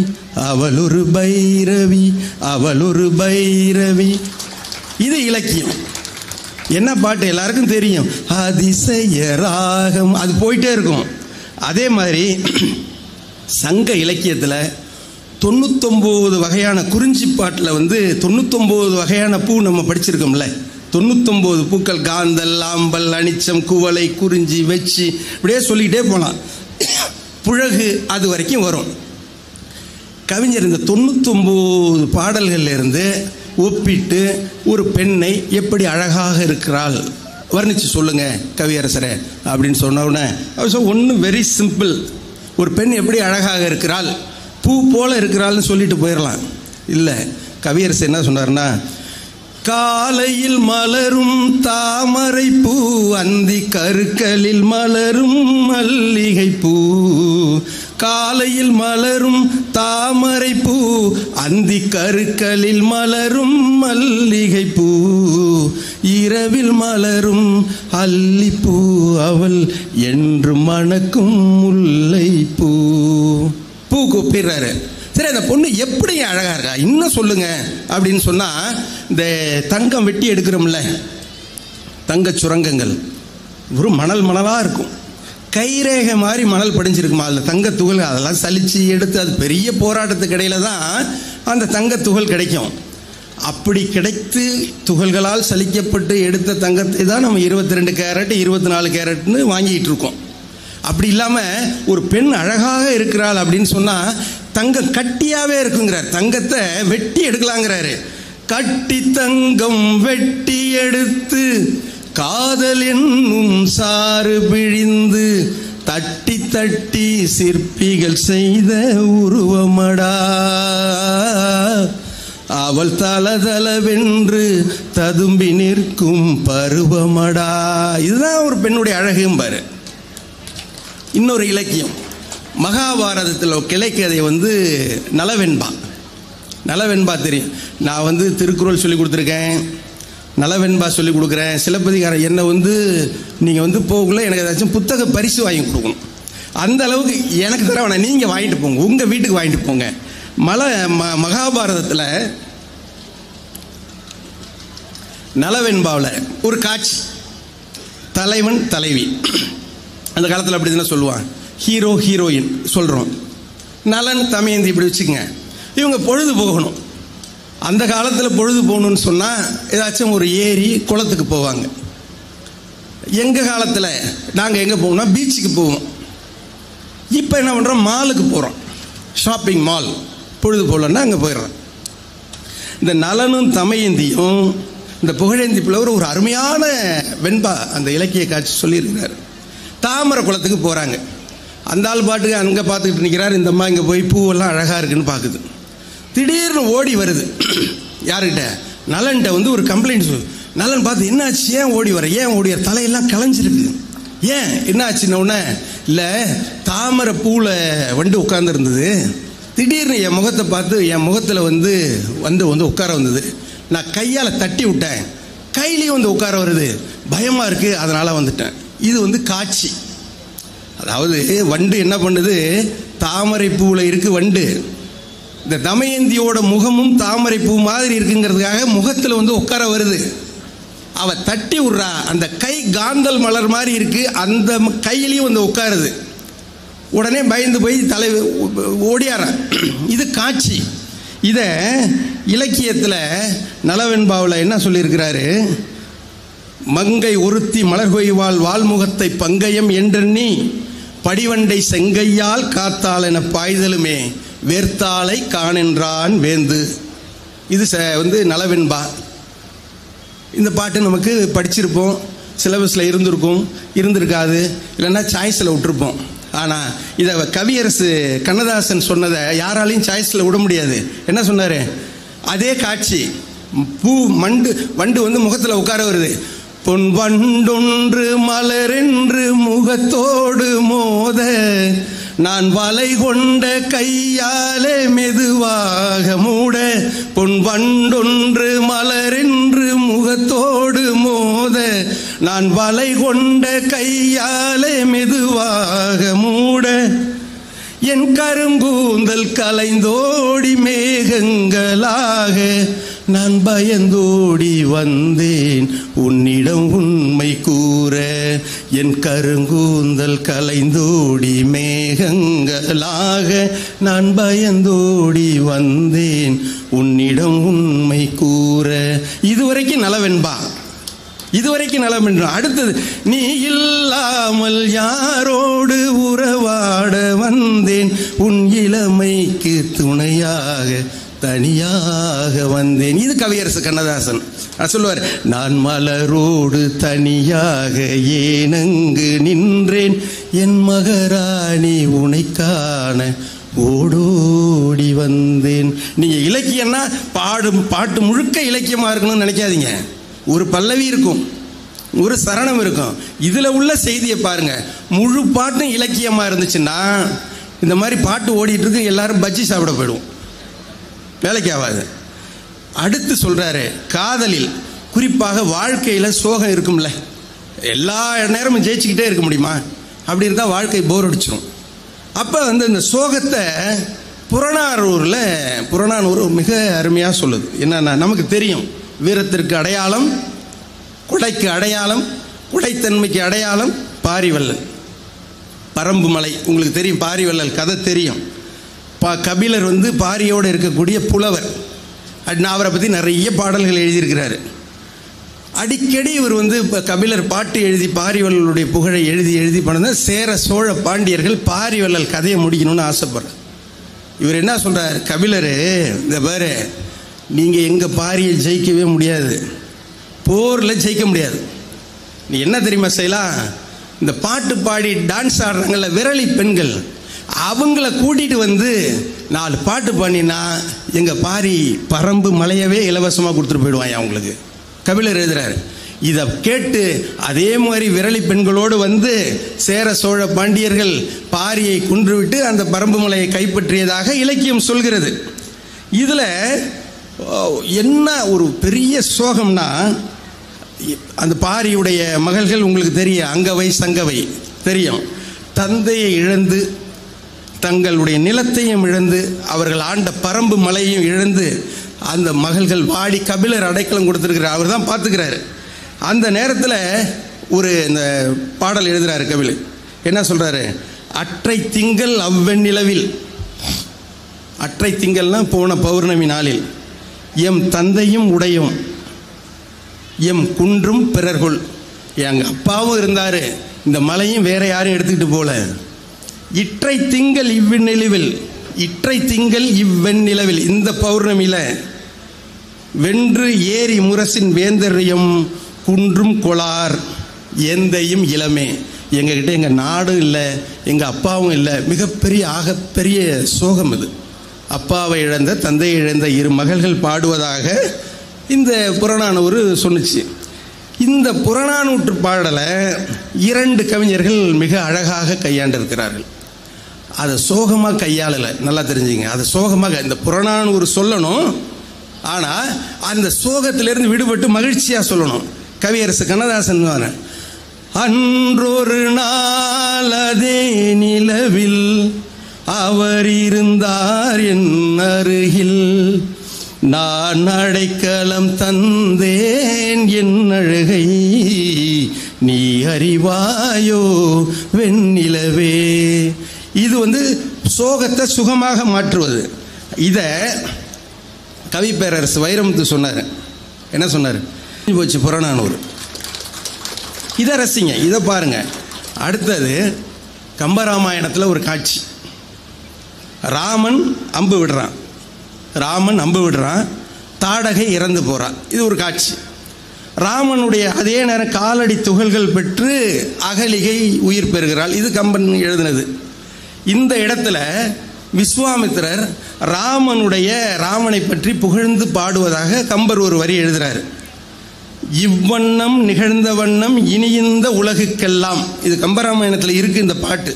அவள் ஒரு பைரவி, அவள் ஒரு பைரவி. இது இலக்கியம். என்ன பாட்டு எல்லாருக்கும் தெரியும், அதிசய ராகம், அது போயிட்டே இருக்கும். அதே மாதிரி சங்க இலக்கியத்தில் 99 வகையான குறிஞ்சி பாட்டில் 99 வகையான பூ நம்ம படிச்சிருக்கோம்ல. 99 பூக்கள், காந்தல், ஆம்பல், அனிச்சம், குவளை, குறிஞ்சி, வெச்சி, இப்படியே சொல்லிக்கிட்டே போகலாம். புழகு அது வரைக்கும் வரும். கவிஞர் இந்த 99 பாடல்கள்லேருந்து ஒப்பிட்டு ஒரு பெண்ணை எப்படி அழகாக இருக்கிறாள் வர்ணித்து சொல்லுங்க கவியரசரை அப்படின்னு சொன்னவுடனே அவர் ஒன்று வெரி சிம்பிள். ஒரு பெண் எப்படி அழகாக இருக்கிறாள், பூ போல இருக்கிறாள்னு சொல்லிட்டு போயிடலாம். இல்லை, கவியரசர் என்ன சொன்னார்னா, காலையில் மலரும் தாமரை பூ, அந்தி கருக்களில் மலரும் மல்லிகை பூ. காலையில் மலரும் தாமரை பூ, அந்தி கருக்களில் மலரும் மல்லிகை பூ. இரவில் மலரும் அல்லிப்பூ, அவள் என்று மணக்கும் முல்லை பூ. பூ கூப்பிடுறாரு. சரி, அந்த பொண்ணு எப்படி அழகா இருக்கா இன்னும் சொல்லுங்க அப்படின்னு சொன்னா, இந்த தங்கம் வெட்டி எடுக்கிறோம்ல, தங்க சுரங்கங்கள் ஒரு மணல் மணலா இருக்கும், கைரேகை மாதிரி மணல் படிஞ்சிருக்குமா, அதில் தங்க துகள், அதெல்லாம் சலிச்சு எடுத்து அது பெரிய போராட்டத்துக்கு இடையில தான் அந்த தங்க துகள் கிடைக்கும். அப்படி கிடைத்து துகள்களால் சலிக்கப்பட்டு எடுத்த தங்கத்தை தான் நம்ம 22 கேரட் 24 கேரட்னு வாங்கிட்டு இருக்கோம். அப்படி இல்லாமல் ஒரு பெண் அழகாக இருக்கிறாள் அப்படின்னு சொன்னால் தங்கம் கட்டியாகவே இருக்குங்கிறார். தங்கத்தை வெட்டி எடுக்கலாங்கிறாரு. கட்டி தங்கம் வெட்டி எடுத்து காதல் என்னும் சாறு பிழிந்து தட்டி தட்டி சிற்பிகள் செய்த உருவமடா, அவள் தலதலவென்று ததும்பி நிற்கும் பருவமடா. இதுதான் ஒரு பெண்ணுடைய அழகும்பாரு. இன்னொரு இலக்கியம் மகாபாரதத்தில் கிளைக்கதை நலவெண்பா. நலவெண்பா தெரியும். நான் திருக்குறள் சொல்லி கொடுத்துருக்கேன், நலவெண்பா சொல்லி கொடுக்குறேன், சிலப்பதிகாரம். என்னை நீங்கள் போகக்குள்ள எனக்கு ஏதாச்சும் புத்தக பரிசு வாங்கி கொடுக்கணும். அந்த அளவுக்கு எனக்கு தர வேணாம், நீங்கள் வாங்கிட்டு போங்க, உங்கள் வீட்டுக்கு வாங்கிட்டு போங்க. மகாபாரதத்தில் நலவெண்பாவில் ஒரு காட்சி, தலைவன் தலைவி. அந்த காலத்தில் அப்படி தானே சொல்லுவான், ஹீரோ ஹீரோயின் சொல்கிறோம். நலன் தமயந்தி இப்படி வச்சுக்கங்க. இவங்க பொழுது போகணும். அந்த காலத்தில் பொழுது போகணுன்னு சொன்னால் ஏதாச்சும் ஒரு ஏரி குளத்துக்கு போவாங்க. எங்கள் காலத்தில் நாங்கள் எங்கே போவோம்னா பீச்சுக்கு போவோம். இப்போ என்ன பண்ணுறோம், மாலுக்கு போகிறோம், ஷாப்பிங் மால். பொழுது போகலன்னா அங்கே போயிடுறோம். இந்த நலனும் தமயந்தியும் இந்த புகழேந்தி புலவர் ஒரு அருமையான வெண்பா அந்த இலக்கிய காட்சி சொல்லியிருக்கிறார். தாமரை குளத்துக்கு போகிறாங்க. அந்த ஆள் பாட்டுக்கு அங்கே பார்த்துக்கிட்டு நிற்கிறார். இந்த அம்மா இங்கே போய் பூவெல்லாம் அழகாக இருக்குன்னு பார்க்குது. திடீர்னு ஓடி வருது. யார்கிட்ட? நலன்கிட்ட ஒரு கம்ப்ளைண்ட் சொல்லு. நலன் பார்த்து, என்ன ஆச்சு, ஏன் ஓடி வர, ஏன் ஓடி வர, தலையெல்லாம் களைஞ்சிருக்கு, ஏன் என்ன ஆச்சுன்னு உடனே, இல்லை தாமரை பூவில் உட்காந்துருந்தது, திடீர்னு என் முகத்தை பார்த்து என் முகத்தில் வந்து உட்கார வந்தது, நான் கையால் தட்டி விட்டேன், கையிலையும் உட்கார வருது, பயமாக இருக்குது, அதனால் வந்துட்டேன். இது காட்சி. அதாவது வண்டு என்ன பண்ணுது, தாமரை பூவில் இருக்கு வண்டு. இந்த தமயந்தியோட முகமும் தாமரை பூ மாதிரி இருக்குங்கிறதுக்காக முகத்தில் உட்கார வருது. அவ தட்டி விட்றா, அந்த கை காந்தல் மலர் மாதிரி இருக்கு, அந்த கையிலையும் உட்காருது. உடனே பயந்து போய் தலை ஓடியார. இது காட்சி. இதை இலக்கியத்தில் நலவெண்பாவில் என்ன சொல்லியிருக்கிறாரு, மங்கை ஒருத்தி மலர்கொய்வாள் வால்முகத்தை பங்கயம் என்றெண்ணி படிவண்டை செங்கையால் காத்தாள் என பாய்தலுமே வேர்த்தாளை காணென்றான் வேந்து. இது நலவெண்பா. இந்த பாட்டு நமக்கு படிச்சிருப்போம், சிலபஸில் இருந்திருக்கும், இருந்திருக்காது, இல்லைன்னா சாய்ஸில் விட்டுருப்போம். ஆனால் இதை கவியரசு கண்ணதாசன் சொன்னதை யாராலையும் சாய்ஸில் விட முடியாது. என்ன சொன்னார்? அதே காட்சி, வண்டு வந்து முகத்தில் உட்கார வருது. பொன் வண்டொன்று மலரென்று முகத்தோடு மோத, நான் வலை கொண்ட கையாலே மெதுவாக மூட. பொன் வண்டொன்று மலரென்று முகத்தோடு மோத, நான் வலை கொண்ட கையாலே மெதுவாக மூட. என் கருங்கூந்தல் கலைந்தோடி மேகங்களாக, நான் பயந்தோடி வந்தேன் உன்னிடம் உண்மை கூற. என் கருங்கூந்தல் கலைந்தோடி மேகங்களாக, நான் பயந்தோடி வந்தேன் உன்னிடம் உண்மை கூற. இதுவரைக்கும் நலவென்பா, இதுவரைக்கும் நலவென்றா. அடுத்தது, நீ இல்லாமல் யாரோடு உறவாட வந்தேன், உன் இளமைக்கு துணையாக தனியாக வந்தேன். இது கவியரசு கண்ணதாசன் சொல்லுவார். நான் மலரோடு தனியாக ஏனங்கு நின்றேன், என் மகராணி உனை காண ஓடோடி வந்தேன். நீங்க இலக்கியம்னா பாட்டு முழுக்க இலக்கியமா இருக்கணும்னு நினைக்காதீங்க. ஒரு பல்லவி இருக்கும், ஒரு சரணம் இருக்கும். இதுல உள்ள செய்தியை பாருங்க. முழு பாட்டும் இலக்கியமா இருந்துச்சுன்னா இந்த மாதிரி பாட்டு ஓடிட்டு இருக்கு, எல்லாரும் பஜ்ஜி சாப்பிட போயிடுவோம், வேலைக்கு ஆகாது. அடுத்து சொல்றாரு, காதலில் குறிப்பாக வாழ்க்கையில சோகம் இருக்கும்ல, எல்லா நேரமும் ஜெயிச்சுக்கிட்டே இருக்க முடியுமா? அப்படி இருந்தா வாழ்க்கை போர் அடிச்சிடும். அப்ப வந்து இந்த சோகத்தை புறநானூறு மிக அருமையா சொல்லுது. என்னன்னா, நமக்கு தெரியும் வீரத்திற்கு அடையாளம் குடைக்கு அடையாளம், குடைத்தன்மைக்கு அடையாளம் பாரிவள்ளல், பரம்பு மலை. உங்களுக்கு தெரியும், பாரிவள்ளல் கதை தெரியும். கபிலர் வந்து பாரியோடு இருக்கக்கூடிய புலவர். அவரை பற்றி நிறைய பாடல்கள் எழுதியிருக்கிறாரு. அடிக்கடி இவர் வந்து கபிலர் பாட்டு எழுதி பாரிவள்ளலுடைய புகழை எழுதி பண்ண சேர சோழ பாண்டியர்கள் பாரிவள்ளல் கதையை முடிக்கணும்னு ஆசைப்படுறார். இவர் என்ன சொல்றார்? கபிலர், இந்த பாரு, நீங்க எங்க பாரியை ஜெயிக்கவே முடியாது, போர்ல ஜெயிக்க முடியாது. நீ என்ன தெரியுமா செய்யலாம்? இந்த பாட்டு பாடி டான்ஸ் ஆடுறாங்கல்ல விரலி பெண்கள், அவங்கள கூட்டிட்டு வந்து 4 பாட்டு பண்ணினா எங்க பாரி பரம்பு மலையவே இலவசமா கொடுத்துட்டு போயிடுவாங்க அவங்களுக்கு. கபிலர் எழுதுறாரு. இதை கேட்டு அதே மாதிரி விரலி பெண்களோடு வந்து சேர சோழ பாண்டியர்கள் பாரியை குன்றுவிட்டு அந்த பரம்பு மலையை கைப்பற்றியதாக இலக்கியம் சொல்கிறது. இதுல என்ன ஒரு பெரிய சோகம்னா, அந்த பாரியுடைய மகள்கள் உங்களுக்கு தெரியும், அங்கவை சங்கவை தெரியும். தந்தையை இழந்து, தங்களுடைய நிலத்தையும் இழந்து, அவர்கள் ஆண்ட பரம்பு மலையையும் இழந்து அந்த மகள்கள் வாடி கபிலர் அடைக்கலம் கொடுத்துருக்கிறார். அவர் தான் பார்த்துக்கிறாரு. அந்த நேரத்தில் ஒரு இந்த பாடல் எழுதுறாரு கபிலர். என்ன சொல்றாரு? அற்றை திங்கள் அவ்வெண்ணிலவில், அற்றை திங்கள்னா போன பௌர்ணமி நாளில், எம் தந்தையும் உடையும் எம் குன்றும் பிறர்கொள். எங்கள் அப்பாவும் இருந்தார், இந்த மலையும் வேற யாரும் எடுத்துக்கிட்டு போல. இற்றை திங்கள் இவ்விநிலவில், இற்றை திங்கள் இவ்வெண்ணிலவில், இந்த பௌர்ணமியில வென்று ஏரி முரசின் வேந்தரையும் குன்றும் கொளார் எந்தையும் இளமே. எங்ககிட்ட எங்கள் நாடும் இல்லை, எங்கள் அப்பாவும் இல்லை. மிகப்பெரிய ஆகப்பெரிய சோகம் இது. அப்பாவை இழந்த, தந்தையை இழந்த 2 மகள்கள் பாடுவதாக இந்த புறநானூறு சொன்னிச்சு. இந்த புறநானூற்று பாடலை 2 கவிஞர்கள் மிக அழகாக கையாண்டிருக்கிறார்கள். அதை சோகமாக கையாளலை, நல்லா தெரிஞ்சுங்க. அதை சோகமாக இந்த புறநானூறு சொல்லணும், ஆனால் அந்த சோகத்திலிருந்து விடுபட்டு மகிழ்ச்சியாக சொல்லணும். கவியரசு கண்ணதாசன், அன்றொரு நாள் அதே நிலவில் அவர் இருந்தார் என் அருகில், நான் அடைக்கலம் தந்தேன் என் அழகை நீ அறிவாயோ வெண்ணிலவே. இது வந்து சோகத்தை சுகமாக மாற்றுவது. இதை கவி பேரரசு வைரமுத்து சொன்னார். என்ன சொன்னார்? போச்சு புறநானூறு. இதை ரசிங்க, இதை பாருங்க. அடுத்தது கம்பராமாயணத்தில் ஒரு காட்சி. ராமன் அம்பு விடுறான், தாடகை இறந்து போறான். இது ஒரு காட்சி. ராமனுடைய அதே நேரம் காலடி துகள்கள் பெற்று அகலிகை உயிர் பெறுகிறாள். இது கம்பன் எழுதினது. இந்த இடத்துல விஸ்வாமித்திரர் ராவனை பற்றி புகழ்ந்து பாடுவதாக கம்பர் ஒரு வரி எழுதுறாரு. இவ்வண்ணம் நிகழ்ந்த வண்ணம் இனிந்த உலகுக்கெல்லாம். இது கம்பராமாயணத்தில் இருக்கு இந்த பாட்டு.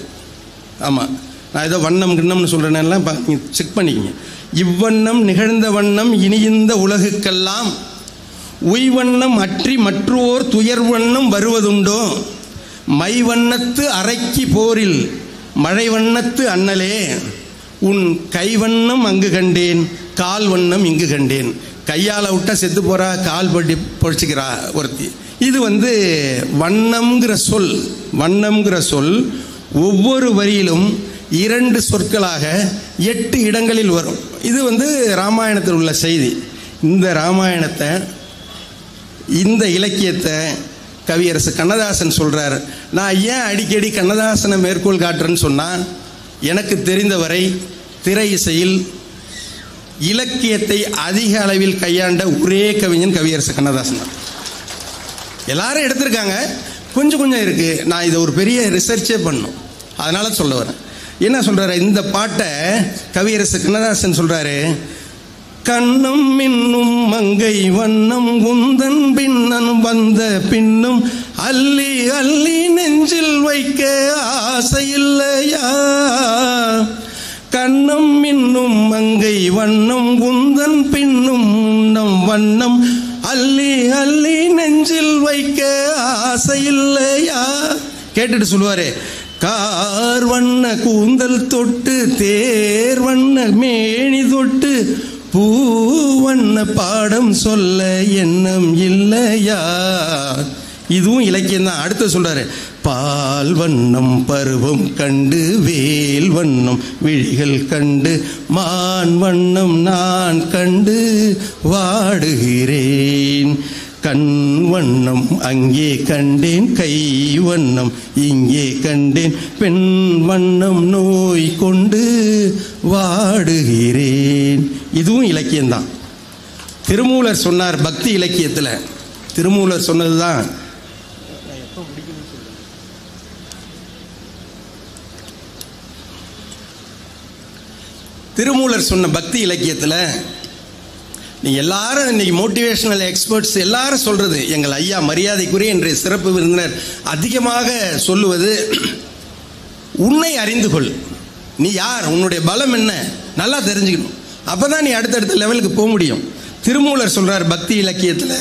ஆமாம், நான் ஏதோ வண்ணம் கிண்ணம்னு சொல்கிறேன்னெல்லாம் செக் பண்ணிக்கங்க. இவ்வண்ணம் நிகழ்ந்த வண்ணம் இனிந்த உலகுக்கெல்லாம் உய்வண்ணம் அற்றி மற்றோர் துயர் வண்ணம் வருவதுண்டோ மைவண்ணத்து அரைக்கி போரில் மழை வண்ணத்து அண்ணலே உன் கைவண்ணம் அங்கு கண்டேன் கால் வண்ணம் இங்கு கண்டேன். கையால் விட்டா செத்து போகிறா, கால் பட்டி பொழிச்சிக்கிறா ஒருத்தி. இது வண்ணம்ங்கிற சொல் ஒவ்வொரு வரியிலும் 2 சொற்களாக 8 இடங்களில் வரும். இது ராமாயணத்தில் உள்ள செய்தி. இந்த ராமாயணத்தை, இந்த இலக்கியத்தை கவியரசு கண்ணதாசன் சொல்கிறார். நான் ஏன் அடிக்கடி கண்ணதாசனை மேற்கோள் காட்டுறேன்னு சொன்னால், எனக்கு தெரிந்தவரை திரை இசையில் இலக்கியத்தை அதிக அளவில் கையாண்ட ஒரே கவிஞன் கவியரசு கண்ணதாசன் தான். எல்லாரும் எடுத்திருக்காங்க, கொஞ்சம் இருக்குது. நான் இதை ஒரு பெரிய ரிசர்ச்சே பண்ணும், அதனால சொல்ல வரேன். என்ன சொல்கிறாரு இந்த பாட்டை கவியரசு கண்ணதாசன் சொல்கிறாரு. கண்ணம் மின்னும் மங்கை வண்ணம் உந்தன் பின்னன் வந்த பின்னும் அள்ளி அள்ளி நெஞ்சில் வைக்க ஆசையில்லையா. கண்ணம் மின்னும் மங்கை வண்ணம் உந்தன் பின்னும் வண்ணம் அள்ளி அள்ளி நெஞ்சில் வைக்க ஆசையில்லையா. கேட்டுட்டு சொல்லுவாரு, கார் வண்ண கூந்தல் தொட்டு தேர் வண்ண மேனி தொட்டு பூவண்ண பாடம் சொல்ல எண்ணம் இல்லையா. இதுவும் இலக்கியம் தான். அடுத்து சொல்றாரு, பால் வண்ணம் பருவம் கண்டு வேல் வண்ணம் விழிகள் கண்டு மான் வண்ணம் நான் கண்டு வாடுகிறேன். கண் வண்ணம் அங்கே கண்டேன் கை வண்ணம் இங்கே கண்டேன் பெண் வண்ணம் நோய் கொண்டு வாடுகிறேன். இதுவும் இலக்கியம்தான். திருமூலர் சொன்னார் பக்தி இலக்கியத்தில். திருமூலர் சொன்னதுதான் திருமூலர் சொன்ன பக்தி இலக்கியத்தில் நீங்கள் எல்லாரும் இன்னைக்கு மோட்டிவேஷனல் எக்ஸ்பர்ட்ஸ் எல்லாரும் சொல்றது, எங்கள் ஐயா மரியாதைக்குரிய இன்றைய சிறப்பு விருந்தினர் அதிகமாக சொல்லுவது, உன்னை அறிந்து கொள். நீ யார், உன்னுடைய பலம் என்ன நல்லா தெரிஞ்சுக்கணும். அப்பதான் நீ அடுத்தடுத்த லெவலுக்கு போக முடியும். திருமூலர் சொல்றார் பக்தி இலக்கியத்தில்,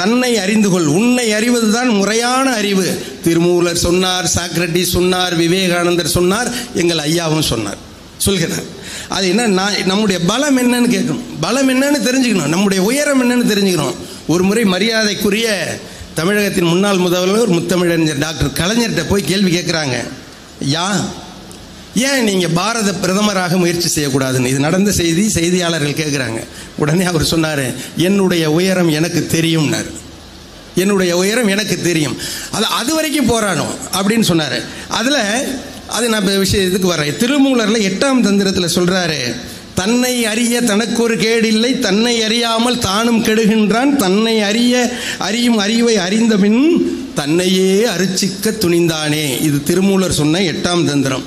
தன்னை அறிந்து கொள். உன்னை அறிவது தான் முறையான அறிவு. திருமூலர் சொன்னார், சாக்ரட்டிஸ் சொன்னார், விவேகானந்தர் சொன்னார், எங்கள் ஐயாவும் சொன்னார், சொல்கிறார். அது என்ன, நம்முடைய பலம் என்னன்னு கேட்கணும், பலம் என்னன்னு தெரிஞ்சுக்கணும், நம்முடைய உயரம் என்னன்னு தெரிஞ்சுக்கணும். ஒரு முறை மரியாதைக்குரிய தமிழகத்தின் முன்னாள் முதல்வர் முத்தமிழறிஞர் டாக்டர் கலைஞர்கிட்ட போய் கேள்வி கேட்குறாங்க, ஏன் நீங்கள் பாரத பிரதமராக முயற்சி செய்யக்கூடாதுன்னு. இது நடந்த செய்தி, செய்தியாளர்கள் கேட்குறாங்க. உடனே அவர் சொன்னார், என்னுடைய உயரம் எனக்கு தெரியும்னார். என்னுடைய உயரம் எனக்கு தெரியும், அது வரைக்கும் போராடும் அப்படின்னு சொன்னார். அது நான் விஷயத்துக்கு வரேன். திருமூலரில் 8ஆம் தந்திரத்தில் சொல்கிறாரு, தன்னை அறிய தனக்கு ஒரு கேடில்லை, தன்னை அறியாமல் தானும் கெடுகின்றான், தன்னை அறியும் அறிவை அறிந்த பின் தன்னையே அருச்சிக்க துணிந்தானே. இது திருமூலர் சொன்ன 8ஆம் தந்திரம்.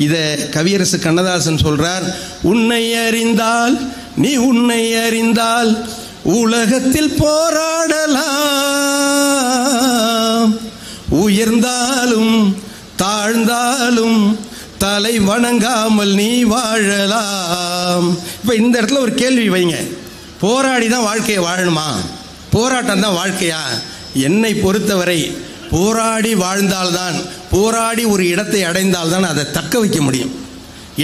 இதை கவியரசு கண்ணதாசன் சொல்றார், உன்னை அறிந்தால் நீ உன்னை அறிந்தால் உலகத்தில் போராடலாம், உயர்ந்தாலும் தாழ்ந்தாலும் தலை வணங்காமல் நீ வாழலாம். இப்போ இந்த இடத்துல ஒரு கேள்வி வைங்க, போராடி தான் வாழ்க்கையை வாழணுமா, போராட்டம் தான் வாழ்க்கையா? என்னை பொறுத்தவரை போராடி வாழ்ந்தால்தான், போராடி ஒரு இடத்தை அடைந்தால்தான் அதை தக்க வைக்க முடியும்.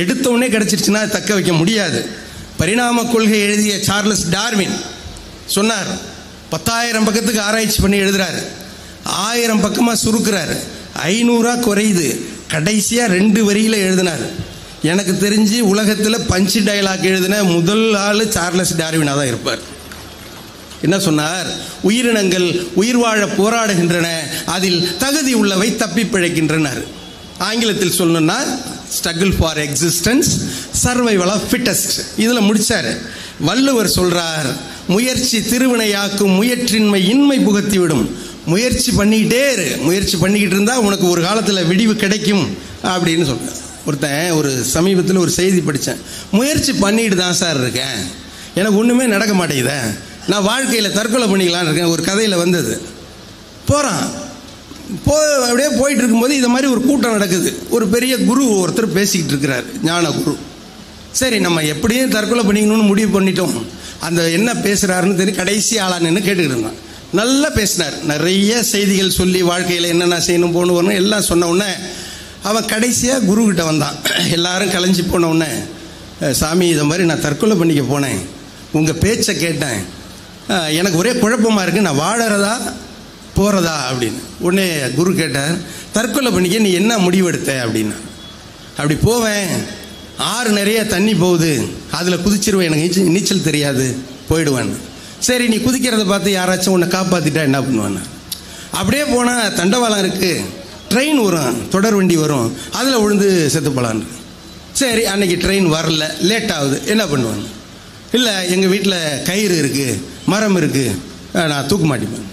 எடுத்தவுடனே கிடைச்சிருச்சுன்னா தக்க வைக்க முடியாது. பரிணாம கொள்கை எழுதிய சார்லஸ் டார்வின் சொன்னார், 10,000 பக்கத்துக்கு ஆராய்ச்சி பண்ணி எழுதுறாரு, 1000 பக்கமாக சுருக்கிறாரு, 500 குறையுது, கடைசியாக 2 வரியில் எழுதினார். எனக்கு தெரிஞ்சு உலகத்தில் பஞ்சு டயலாக் எழுதின முதல் ஆள் சார்லஸ் டார்வினாக தான் இருப்பார். என்ன சொன்னார், உயிரினங்கள் உயிர் வாழ போராடுகின்றன, அதில் தகுதி உள்ளவை தப்பி பிழைக்கின்றனர். ஆங்கிலத்தில் சொல்லணும்னா struggle for existence, survival of fittest. இதில் முடிச்சார். வள்ளுவர் சொல்றார், முயற்சி திருவினையாக்கும், முயற்சின்மை இன்மை புகத்தி விடும். முயற்சி பண்ணிக்கிட்டே இரு, முயற்சி பண்ணிக்கிட்டு இருந்தால் உனக்கு ஒரு காலத்தில் விடிவு கிடைக்கும் அப்படின்னு சொல்கிறார். ஒருத்தன் ஒரு சமீபத்தில் ஒரு செய்தி படித்தேன். முயற்சி பண்ணிட்டு தான் சார் இருக்கேன், எனக்கு ஒன்றுமே நடக்க மாட்டேங்குதே, நான் வாழ்க்கையில் தற்கொலை பண்ணிக்கலான்னு இருக்கேன். ஒரு கதையில் வந்தது. போகிறான், அப்படியே போயிட்டு இருக்கும்போது இது மாதிரி ஒரு கூட்டம் நடக்குது. ஒரு பெரிய குரு ஒருத்தர் பேசிக்கிட்டு இருக்கிறார், ஞான குரு. சரி, நம்ம எப்படியும் தற்கொலை பண்ணிக்கணும்னு முடிவு பண்ணிட்டோம். அந்த என்ன பேசுகிறாருன்னு தெரியும், கடைசி ஆளான்னு கேட்டுக்கிட்டு இருந்தான். நல்லா பேசினார், நிறைய செய்திகள் சொல்லி வாழ்க்கையில் என்னென்ன செய்யணும் போகணும் வரணும் எல்லாம் சொன்ன உடனே அவன் கடைசியாக குருக்கிட்ட வந்தான். எல்லாரும் கலைஞ்சி போன உடனே, சாமி இதை மாதிரி நான் தற்கொலை பண்ணிக்க போனேன், உங்கள் பேச்சை கேட்டேன், எனக்கு ஒரே குழப்பமாக இருக்குது, நான் வாழறதா போகிறதா அப்படின்னு. உடனே குரு கேட்டார், தற்கொலை பண்ணிக்க நீ என்ன முடிவெடுத்த அப்படின்னா. அப்படி போவேன், ஆறு நிறைய தண்ணி போகுது, அதில் குதிச்சிருவேன், எனக்கு நீச்சல் தெரியாது, போயிடுவேன். சரி, நீ குதிக்கிறத பார்த்து யாராச்சும் உன்னை காப்பாற்றிட்டா என்ன பண்ணுவான்னு. அப்படியே போனால் தண்டவாளம் இருக்குது, ட்ரெயின் வரும், தொடர் வண்டி வரும், அதில் விழுந்து செத்து போகலான்னு. சரி, அன்னைக்கு ட்ரெயின் வரல, லேட் ஆகுது, என்ன பண்ணுவாங்க. இல்லை, எங்கள் வீட்டில் கயிறு இருக்குது, மரம் இருக்குது, நான் தூக்க மாட்டேன்.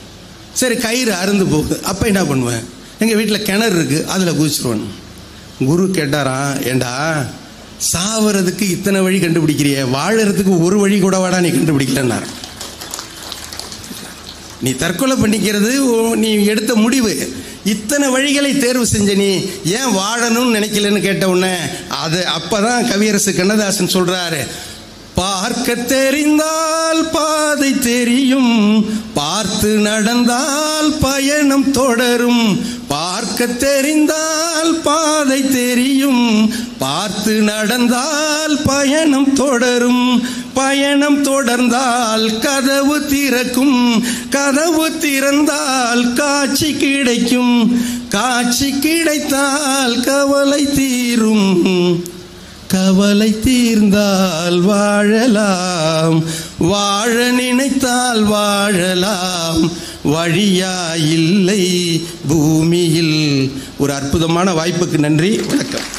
சரி, கயிறு அறுந்து போகுது, அப்போ என்ன பண்ணுவேன், எங்கள் வீட்டில் கிணறு இருக்குது, அதில் குதிச்சிருவேன். குரு கேட்டாராம், ஏண்டா சாவறதுக்கு இத்தனை வழி கண்டுபிடிக்கிறிய, வாழறதுக்கு ஒரு வழி கூட வாடா நீ கண்டுபிடிக்கலன்னார். நீ தற்கொலை பண்ணிக்கிறது நீ எடுத்த முடிவு, இத்தனை வழிகளை தேர்வு செஞ்ச நீ ஏன் வாழணும்னு நினைக்கலன்னு கேட்ட உடனே அது அப்பதான் கவியரசு கண்ணதாசன் சொல்றாரு, பார்க்க தெரிந்தால் பாதை தெரியும், பார்த்து நடந்தால் பயணம் தொடரும். பார்க்க தெரிந்தால் பாதை தெரியும், பார்த்து நடந்தால் பயணம் தொடரும். பயணம் தொடர்ந்தால் கதவு திறக்கும், கதவு திறந்தால் காட்சி கிடைக்கும், காட்சி கிடைத்தால் கவலை தீரும், கவலை தீர்ந்தால் வாழலாம், வாழ நினைத்தால் வாழலாம், வழியா இல்லை பூமியில். ஒரு அற்புதமான வாய்ப்புக்கு நன்றி, வணக்கம்.